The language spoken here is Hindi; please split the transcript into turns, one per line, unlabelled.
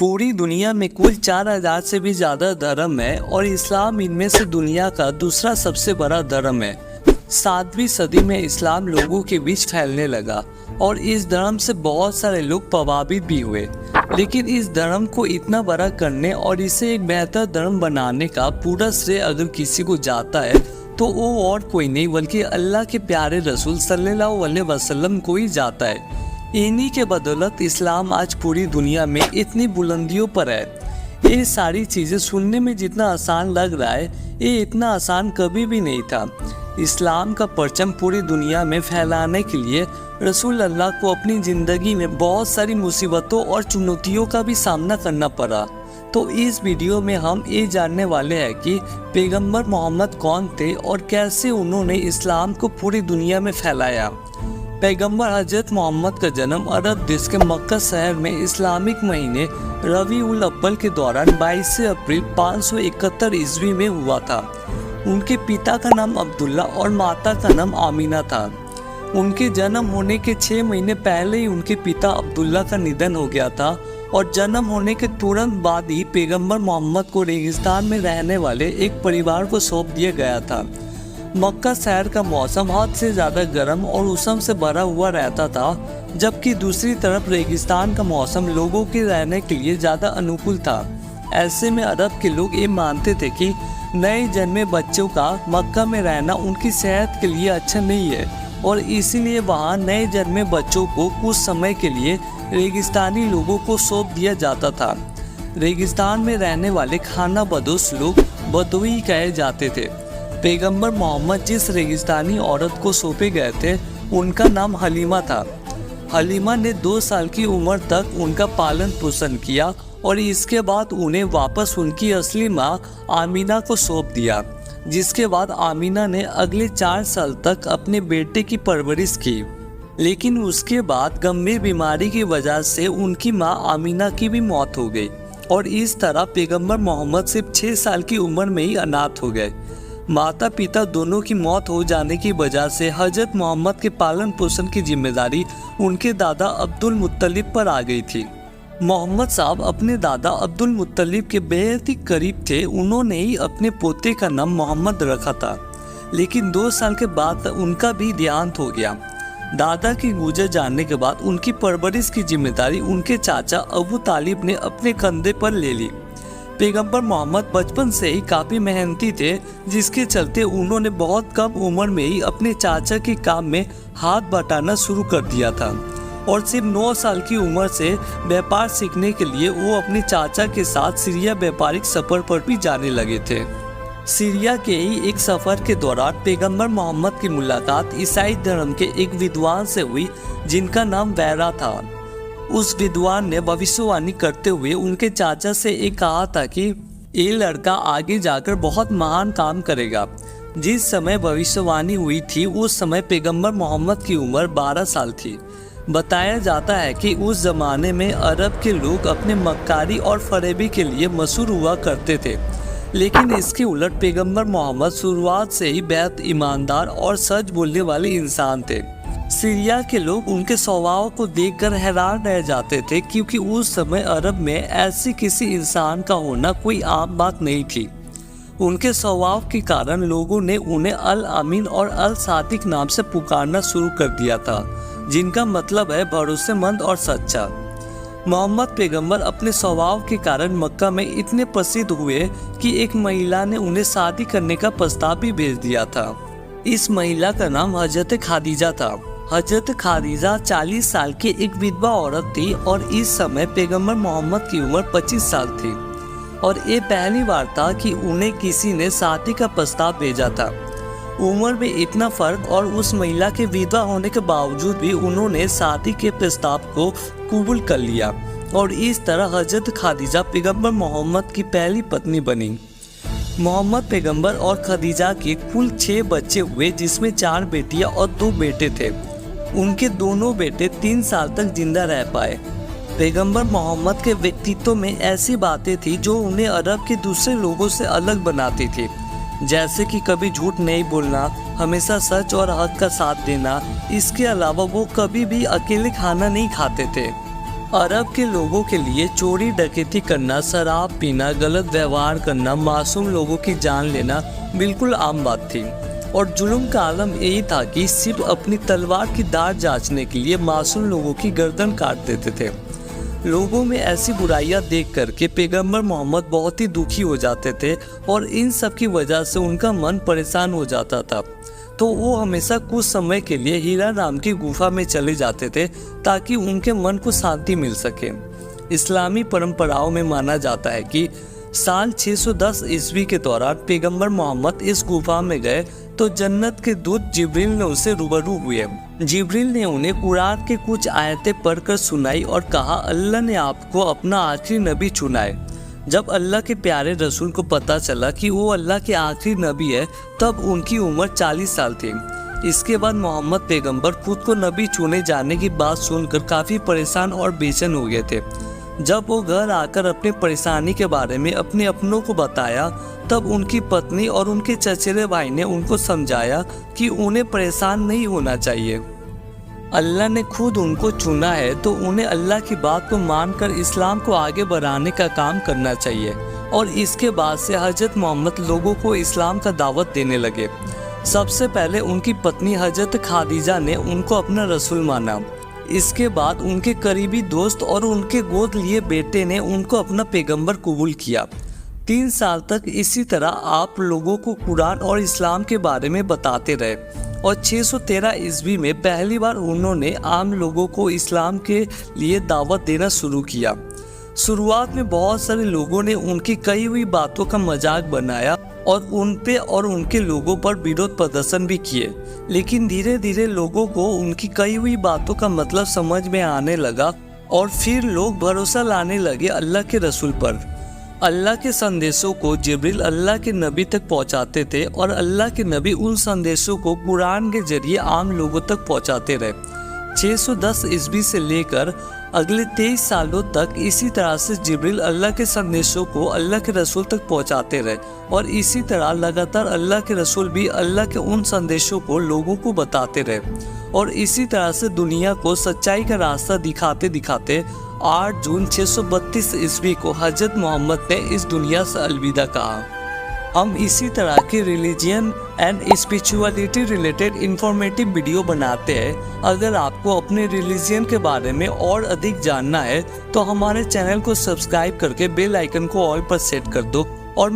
पूरी दुनिया में कुल 4000 से भी ज़्यादा धर्म है और इस्लाम इनमें से दुनिया का दूसरा सबसे बड़ा धर्म है। 7वीं सदी में इस्लाम लोगों के बीच फैलने लगा और इस धर्म से बहुत सारे लोग प्रभावित भी हुए। लेकिन इस धर्म को इतना बड़ा करने और इसे एक बेहतर धर्म बनाने का पूरा श्रेय अगर किसी को जाता है तो वो और कोई नहीं बल्कि अल्लाह के प्यारे रसूल सल्लल्लाहु अलैहि वसल्लम को ही जाता है। इन्हीं के बदौलत इस्लाम आज पूरी दुनिया में इतनी बुलंदियों पर है। ये सारी चीज़ें सुनने में जितना आसान लग रहा है ये इतना आसान कभी भी नहीं था। इस्लाम का परचम पूरी दुनिया में फैलाने के लिए रसूल अल्लाह को अपनी ज़िंदगी में बहुत सारी मुसीबतों और चुनौतियों का भी सामना करना पड़ा। तो इस वीडियो में हम ये जानने वाले हैं कि पैगंबर मोहम्मद कौन थे और कैसे उन्होंने इस्लाम को पूरी दुनिया में फैलाया। पैगंबर हजरत मोहम्मद का जन्म अरब देश के मक्का शहर में इस्लामिक महीने रबीउल अव्वल के दौरान 22 अप्रैल 571 ईस्वी में हुआ था। उनके पिता का नाम अब्दुल्ला और माता का नाम आमीना था। उनके जन्म होने के 6 महीने पहले ही उनके पिता अब्दुल्ला का निधन हो गया था और जन्म होने के तुरंत बाद ही पैगंबर मोहम्मद को रेगिस्तान में रहने वाले एक परिवार को सौंप दिया गया था। मक्का शहर का मौसम हद से ज़्यादा गर्म और उष्ण से भरा हुआ रहता था, जबकि दूसरी तरफ रेगिस्तान का मौसम लोगों के रहने के लिए ज़्यादा अनुकूल था। ऐसे में अरब के लोग ये मानते थे कि नए जन्मे बच्चों का मक्का में रहना उनकी सेहत के लिए अच्छा नहीं है और इसीलिए वहाँ नए जन्मे बच्चों को कुछ समय के लिए रेगिस्तानी लोगों को सौंप दिया जाता था। रेगिस्तान में रहने वाले खाना बदोश लोग बदवी कहे जाते थे। पैगंबर मोहम्मद जिस रेगिस्तानी औरत को सौंपे गए थे उनका नाम हलीमा था। हलीमा ने 2 साल की उम्र तक उनका पालन पोषण किया और इसके बाद उन्हें वापस उनकी असली माँ आमीना को सौंप दिया, जिसके बाद आमीना ने अगले 4 साल तक अपने बेटे की परवरिश की। लेकिन उसके बाद गंभीर बीमारी की वजह से उनकी माँ आमीना की भी मौत हो गई और इस तरह पैगंबर मोहम्मद सिर्फ 6 साल की उम्र में ही अनाथ हो गए। माता पिता दोनों की मौत हो जाने की वजह से हजरत मोहम्मद के पालन पोषण की जिम्मेदारी उनके दादा अब्दुल मुत्तलिब पर आ गई थी। मोहम्मद साहब अपने दादा अब्दुल मुत्तलिब के बेहद ही करीब थे। उन्होंने ही अपने पोते का नाम मोहम्मद रखा था, लेकिन 2 साल के बाद उनका भी देहांत हो गया। दादा की गुजर जाने के बाद उनकी परवरिश की जिम्मेदारी उनके चाचा अबू तालिब ने अपने कंधे पर ले ली। पैगंबर मोहम्मद बचपन से ही काफ़ी मेहनती थे, जिसके चलते उन्होंने बहुत कम उम्र में ही अपने चाचा के काम में हाथ बटाना शुरू कर दिया था और सिर्फ 9 साल की उम्र से व्यापार सीखने के लिए वो अपने चाचा के साथ सीरिया व्यापारिक सफ़र पर भी जाने लगे थे। सीरिया के ही एक सफ़र के दौरान पैगंबर मोहम्मद की मुलाकात ईसाई धर्म के एक विद्वान से हुई जिनका नाम वैरा था। उस विद्वान ने भविष्यवाणी करते हुए उनके चाचा से ये कहा था कि ये लड़का आगे जाकर बहुत महान काम करेगा। जिस समय भविष्यवाणी हुई थी उस समय पैगंबर मोहम्मद की उम्र 12 साल थी। बताया जाता है कि उस जमाने में अरब के लोग अपने मक्कारी और फरेबी के लिए मशहूर हुआ करते थे, लेकिन इसके उलट पैगंबर मोहम्मद शुरुआत से ही बेहद ईमानदार और सच बोलने वाले इंसान थे। सीरिया के लोग उनके स्वभाव को देखकर हैरान रह जाते थे, क्योंकि उस समय अरब में ऐसी किसी इंसान का होना कोई आम बात नहीं थी। उनके स्वभाव के कारण लोगों ने उन्हें अल अमीन और अल सादिक नाम से पुकारना शुरू कर दिया था, जिनका मतलब है भरोसेमंद और सच्चा। मोहम्मद पैगंबर अपने स्वभाव के कारण मक्का में इतने प्रसिद्ध हुए कि एक महिला ने उन्हें शादी करने का प्रस्ताव भी भेज दिया था। इस महिला का नाम हजरत खादीजा था। हजरत खादीजा 40 साल की एक विधवा औरत थी और इस समय पैगंबर मोहम्मद की उम्र 25 साल थी और ये पहली बार था कि उन्हें किसी ने शादी का प्रस्ताव भेजा था। उम्र में इतना फर्क और उस महिला के विधवा होने के बावजूद भी उन्होंने शादी के प्रस्ताव को कबूल कर लिया और इस तरह हजरत खादीजा पैगंबर मोहम्मद की पहली पत्नी बनी। मोहम्मद पैगंबर और खदीजा के कुल 6 बच्चे हुए, जिसमें 4 बेटियां और 2 बेटे थे। उनके दोनों बेटे 3 साल तक जिंदा रह पाए। पैगंबर मोहम्मद के व्यक्तित्व में ऐसी बातें थी जो उन्हें अरब के दूसरे लोगों से अलग बनाती थी, जैसे कि कभी झूठ नहीं बोलना, हमेशा सच और हक का साथ देना। इसके अलावा वो कभी भी अकेले खाना नहीं खाते थे। अरब के लोगों के लिए चोरी डकैती करना, शराब पीना, गलत व्यवहार करना, मासूम लोगों की जान लेना बिल्कुल आम बात थी। और जुल्म का आलम यही था कि सिर्फ अपनी तलवार की धार जांचने के लिए मासूम लोगों की गर्दन काट देते थे। लोगों में ऐसी बुराइयां देख करके पैगंबर मोहम्मद बहुत ही दुखी हो जाते थे और इन सब की वजह से उनका मन परेशान हो जाता था। तो वो हमेशा कुछ समय के लिए हीरा नाम की गुफा में चले जाते थे ताकि उनके मन को शांति मिल सके। इस्लामी परंपराओं में माना जाता है कि साल 610 ईस्वी के दौरान पैगंबर मोहम्मद इस गुफा में गए तो जन्नत के दूत जिब्रील ने उनसे रूबरू हुए। जिब्रील ने उन्हें कुरान के कुछ आयतें पढ़कर सुनाई और कहा, अल्लाह ने आपको अपना आखिरी नबी चुना है। जब अल्लाह के प्यारे रसूल को पता चला कि वो अल्लाह के आखिरी नबी है, तब उनकी उम्र 40 साल थी। इसके बाद मोहम्मद पैगंबर खुद को नबी चुने जाने की बात सुनकर काफ़ी परेशान और बेचैन हो गए थे। जब वो घर आकर अपनी परेशानी के बारे में अपने अपनों को बताया, तब उनकी पत्नी और उनके चचेरे भाई ने उनको समझाया कि उन्हें परेशान नहीं होना चाहिए। अल्लाह ने खुद उनको चुना है तो उन्हें अल्लाह की बात को मानकर इस्लाम को आगे बढ़ाने का काम करना चाहिए। और इसके बाद से हजरत मोहम्मद लोगों को इस्लाम का दावत देने लगे। सबसे पहले उनकी पत्नी हजरत खादीजा ने उनको अपना रसूल माना। इसके बाद उनके करीबी दोस्त और उनके गोद लिए बेटे ने उनको अपना पैगंबर कबूल किया। 3 साल तक इसी तरह आप लोगों को कुरान और इस्लाम के बारे में बताते रहे और 613 ईस्वी में पहली बार उन्होंने आम लोगों को इस्लाम के लिए दावत देना शुरू किया। शुरुआत में बहुत सारे लोगों ने उनकी कही हुई बातों का मजाक बनाया और उन पे और उनके लोगों पर विरोध प्रदर्शन भी किए, लेकिन धीरे धीरे लोगों को उनकी कही हुई बातों का मतलब समझ में आने लगा और फिर लोग भरोसा लाने लगे अल्लाह के रसूल पर। अल्लाह के संदेशों को जिब्रील अल्लाह के नबी तक पहुंचाते थे और अल्लाह के नबी उन संदेशों को कुरान के जरिए आम लोगों तक पहुंचाते रहे। 610 ईस्वी से लेकर अगले 23 सालों तक इसी तरह से जिब्रील अल्लाह के संदेशों को अल्लाह के रसूल तक पहुंचाते रहे और इसी तरह लगातार अल्लाह के रसूल भी अल्लाह के उन संदेशों को लोगों को बताते रहे और इसी तरह से दुनिया को सच्चाई का रास्ता दिखाते दिखाते 8 जून 632 ईस्वी को हजरत मोहम्मद ने इस दुनिया से अलविदा कहा। हम इसी तरह की religion and spirituality related informative video बनाते हैं। अगर आपको अपने रिलीजियन के बारे में और अधिक जानना है तो हमारे चैनल को सब्सक्राइब करके बेल आइकन को ऑल पर सेट कर दो